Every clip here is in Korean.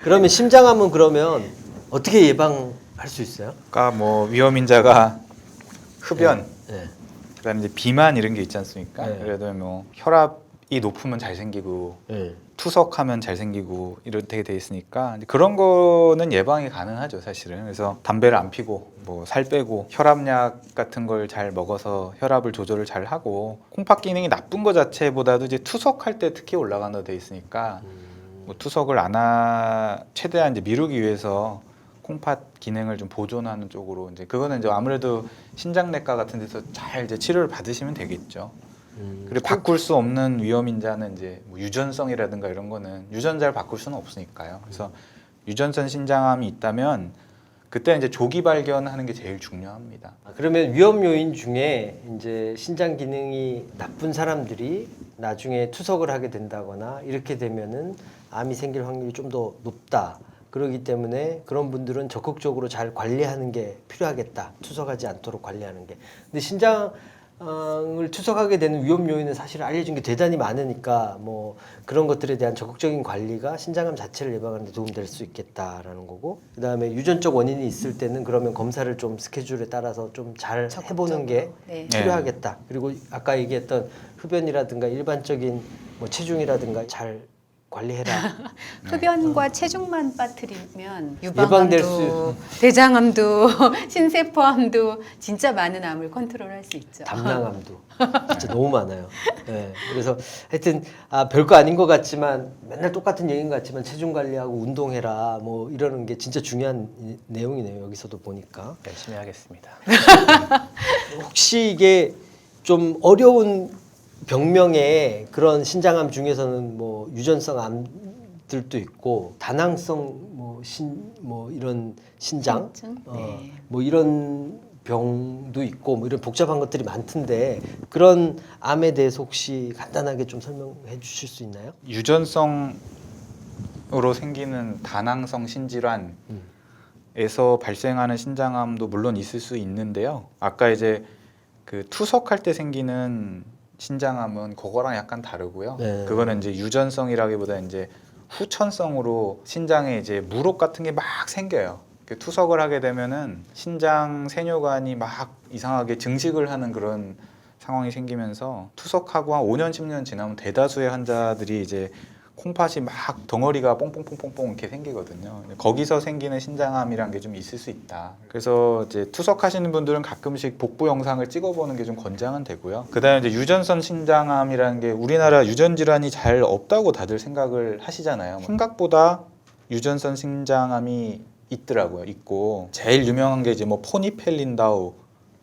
그러면 심장암은 그러면 어떻게 예방할 수 있어요? 그러니까 뭐 위험인자가 흡연, 네. 그다음에 이제 비만 이런 게 있지 않습니까? 네. 그래도 뭐 혈압이 높으면 잘 생기고 네. 투석하면 잘 생기고 이렇게 돼 있으니까 이제 그런 거는 예방이 가능하죠, 사실은. 그래서 담배를 안 피고 뭐 살 빼고 혈압약 같은 걸 잘 먹어서 혈압을 조절을 잘 하고 콩팥 기능이 나쁜 거 자체보다도 이제 투석할 때 특히 올라간다 돼 있으니까 뭐 투석을 최대한 이제 미루기 위해서 콩팥 기능을 좀 보존하는 쪽으로 이제 그거는 이제 아무래도 신장내과 같은 데서 잘 이제 치료를 받으시면 되겠죠. 그리고 바꿀 수 없는 위험인자는 이제 뭐 유전성이라든가 이런 거는 유전자를 바꿀 수는 없으니까요. 그래서 유전성 신장암이 있다면 그때 이제 조기 발견하는 게 제일 중요합니다. 그러면 위험 요인 중에 이제 신장 기능이 나쁜 사람들이 나중에 투석을 하게 된다거나 이렇게 되면은 암이 생길 확률이 좀 더 높다. 그렇기 때문에 그런 분들은 적극적으로 잘 관리하는 게 필요하겠다. 투석하지 않도록 관리하는 게. 근데 신장을 투석하게 되는 위험 요인은 사실 알려진 게 대단히 많으니까 뭐 그런 것들에 대한 적극적인 관리가 신장암 자체를 예방하는 데 도움될 수 있겠다라는 거고, 그다음에 유전적 원인이 있을 때는 그러면 검사를 좀 스케줄에 따라서 좀 잘 해보는 게 네. 필요하겠다. 그리고 아까 얘기했던 흡연이라든가 일반적인 뭐 체중이라든가 잘 관리해라. 흡연과 체중만 빠뜨리면 예방될 유방암도, 대장암도, 신세포암도 진짜 많은 암을 컨트롤할 수 있죠. 담낭암도 진짜 너무 많아요. 네, 그래서 하여튼 별거 아닌 것 같지만 맨날 똑같은 얘기인 것 같지만 체중 관리하고 운동해라 뭐 이러는 게 진짜 중요한 내용이네요. 여기서도 보니까. 열심히 하겠습니다. 혹시 이게 좀 어려운 병명의 그런 신장암 중에서는 뭐 유전성 암들도 있고 다낭성 뭐 이런 신장 신증? 네. 뭐 이런 병도 있고 뭐 이런 복잡한 것들이 많던데 그런 암에 대해서 혹시 간단하게 좀 설명해 주실 수 있나요? 유전성으로 생기는 다낭성 신질환에서 발생하는 신장암도 물론 있을 수 있는데요. 아까 이제 그 투석할 때 생기는 신장암은 그거랑 약간 다르고요. 네. 그거는 이제 유전성이라기보다 이제 후천성으로 신장에 이제 물혹 같은 게 막 생겨요. 투석을 하게 되면은 신장 세뇨관이 막 이상하게 증식을 하는 그런 상황이 생기면서 투석하고 한 5년, 10년 지나면 대다수의 환자들이 이제 콩팥이 막 덩어리가 뽕뽕뽕뽕뽕 이렇게 생기거든요. 거기서 생기는 신장암이란 게 좀 있을 수 있다. 그래서 이제 투석하시는 분들은 가끔씩 복부 영상을 찍어보는 게 좀 권장은 되고요. 그다음에 이제 유전성 신장암이라는 게 우리나라 유전 질환이 잘 없다고 다들 생각을 하시잖아요. 생각보다 유전성 신장암이 있더라고요. 있고 제일 유명한 게 이제 뭐 포니펠린다우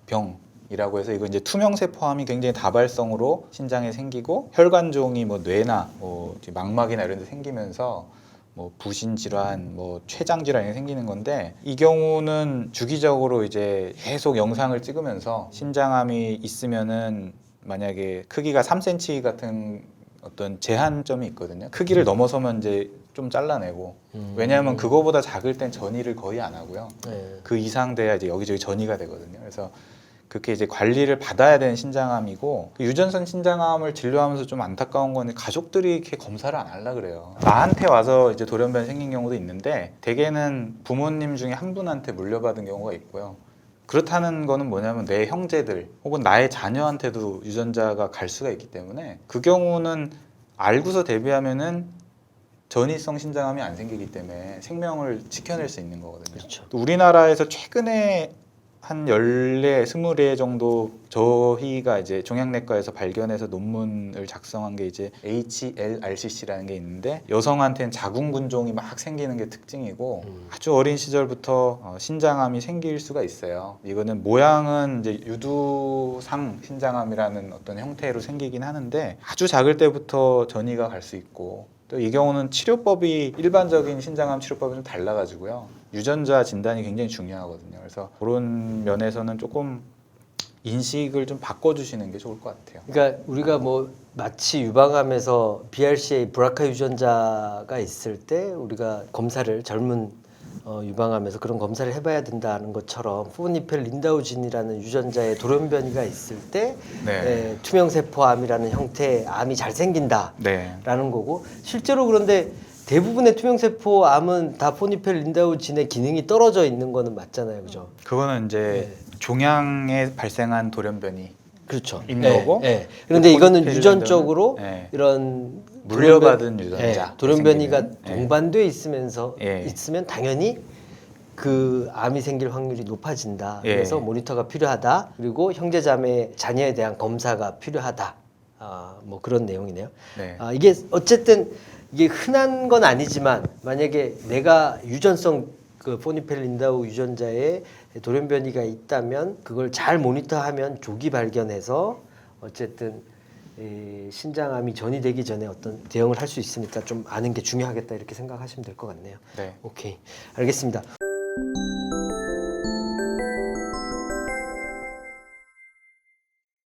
병이라고 해서 이거 이제 투명세포암이 굉장히 다발성으로 신장에 생기고 혈관종이 뭐 뇌나 뭐 망막이나 이런 데 생기면서 뭐 부신 질환, 뭐 췌장 질환이 생기는 건데 이 경우는 주기적으로 이제 계속 영상을 찍으면서 신장암이 있으면은 만약에 크기가 3cm 같은 어떤 제한점이 있거든요. 크기를 넘어서면 이제 좀 잘라내고 왜냐하면 그거보다 작을 땐 전이를 거의 안 하고요. 네. 그 이상 돼야 이제 여기저기 전이가 되거든요. 그래서 그렇게 이제 관리를 받아야 되는 신장암이고 그 유전성 신장암을 진료하면서 좀 안타까운 건 가족들이 이렇게 검사를 안 하려 그래요. 나한테 와서 이제 돌연변이 생긴 경우도 있는데 대개는 부모님 중에 한 분한테 물려받은 경우가 있고요. 그렇다는 거는 뭐냐면 내 형제들 혹은 나의 자녀한테도 유전자가 갈 수가 있기 때문에 그 경우는 알고서 대비하면은 전이성 신장암이 안 생기기 때문에 생명을 지켜낼 수 있는 거거든요. 그렇죠. 또 우리나라에서 최근에 한 14, 20회 정도 저희가 이제 종양내과에서 발견해서 논문을 작성한 게 이제 HLRCC라는 게 있는데 여성한테는 자궁근종이 막 생기는 게 특징이고 아주 어린 시절부터 신장암이 생길 수가 있어요. 이거는 모양은 이제 유두상 신장암이라는 어떤 형태로 생기긴 하는데 아주 작을 때부터 전이가 갈 수 있고 또 이 경우는 치료법이 일반적인 신장암 치료법이 좀 달라가지고요. 유전자 진단이 굉장히 중요하거든요. 그래서 그런 면에서는 조금 인식을 좀 바꿔주시는 게 좋을 것 같아요. 그러니까 우리가 뭐 마치 유방암에서 BRCA 브라카 유전자가 있을 때 우리가 검사를 젊은 유방암에서 그런 검사를 해봐야 된다는 것처럼 포니펠 린다우진이라는 유전자의 돌연변이가 있을 때 투명세포암이라는 형태의 암이 잘 생긴다라는 네. 거고 실제로 그런데 대부분의 투명세포 암은 다 포니펠 린다우 진의 기능이 떨어져 있는 거는 맞잖아요, 그죠? 그거는 이제 종양에 발생한 돌연변이 그렇죠. 있는 거고. 그런데 이거는 포니펠 유전적으로 린다우는, 이런 물려받은 유전자 돌연변이가 생기는, 동반돼 있으면서 예. 있으면 당연히 그 암이 생길 확률이 높아진다. 예. 그래서 모니터가 필요하다. 그리고 형제자매 자녀에 대한 검사가 필요하다. 뭐 그런 내용이네요. 네. 이게 어쨌든 이게 흔한 건 아니지만 만약에 내가 유전성 그 포니펠 린다우 유전자에 돌연변이가 있다면 그걸 잘 모니터하면 조기 발견해서 어쨌든 이 신장암이 전이되기 전에 어떤 대응을 할 수 있으니까 좀 아는 게 중요하겠다 이렇게 생각하시면 될 것 같네요. 네. 오케이, 알겠습니다.